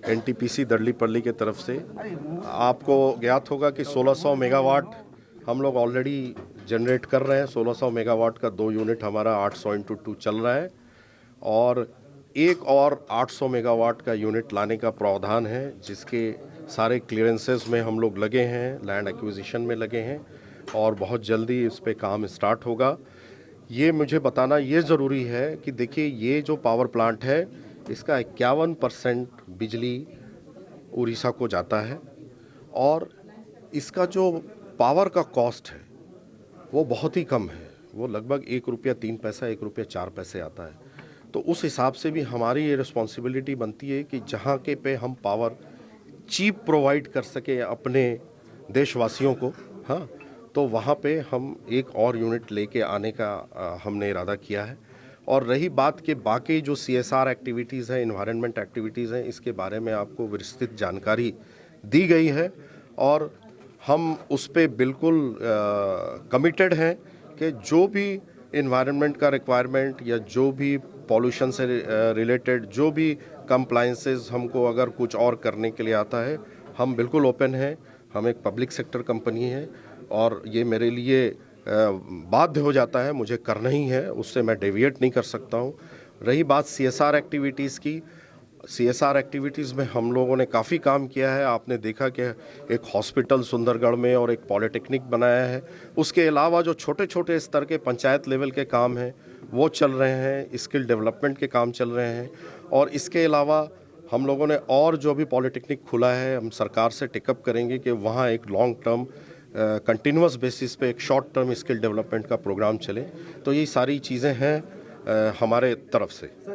NTPC दर्लीपल्ली के तरफ से। आपको ज्ञात होगा कि 1600 मेगावाट हम लोग ऑलरेडी जनरेट कर रहे हैं। 1600 मेगावाट का 2 यूनिट हमारा 800x2 चल रहा है और एक और 800 मेगावाट का यूनिट लाने का प्रावधान है, जिसके सारे क्लियरेंसेस में हम लोग लगे हैं, लैंड एक्विजिशन में लगे हैं और बहुत जल्दी इस पे काम स्टार्ट होगा। ये मुझे बताना ये ज़रूरी है कि देखिए, ये जो पावर प्लांट है इसका 51% बिजली उड़ीसा को जाता है और इसका जो पावर का कॉस्ट है वो बहुत ही कम है। वो लगभग 1 रुपया 3 पैसा 1 रुपया 4 पैसे आता है। तो उस हिसाब से भी हमारी ये रिस्पॉन्सिबिलिटी बनती है कि जहाँ के पे हम पावर चीप प्रोवाइड कर सके अपने देशवासियों को, हाँ, तो वहाँ पे हम एक और यूनिट लेके आने का हमने इरादा किया है। और रही बात के बाकी जो CSR एक्टिविटीज़ हैं, इन्वायरमेंट एक्टिविटीज़ हैं, इसके बारे में आपको विस्तृत जानकारी दी गई है और हम उस पे बिल्कुल कमिटेड हैं कि जो भी इन्वायरमेंट का रिक्वायरमेंट या जो भी पॉल्यूशन से रिलेटेड जो भी कंप्लायंसेस हमको अगर कुछ और करने के लिए आता है, हम बिल्कुल ओपन हैं। हम एक पब्लिक सेक्टर कंपनी है और ये मेरे लिए बाध्य हो जाता है, मुझे करना ही है, उससे मैं डेविएट नहीं कर सकता हूँ। रही बात CSR एक्टिविटीज़ की, CSR एक्टिविटीज़ में हम लोगों ने काफ़ी काम किया है। आपने देखा कि एक हॉस्पिटल सुंदरगढ़ में और एक पॉलिटेक्निक बनाया है। उसके अलावा जो छोटे छोटे स्तर के पंचायत लेवल के काम हैं वो चल रहे हैं, स्किल डेवलपमेंट के काम चल रहे हैं। और इसके अलावा हम लोगों ने और जो भी पॉलिटेक्निक खुला है, हम सरकार से टेकअप करेंगे कि वहाँ एक लॉन्ग टर्म कंटिन्यूस बेसिस पे एक शॉर्ट टर्म स्किल डेवलपमेंट का प्रोग्राम चले। तो ये सारी चीज़ें हैं हमारे तरफ से।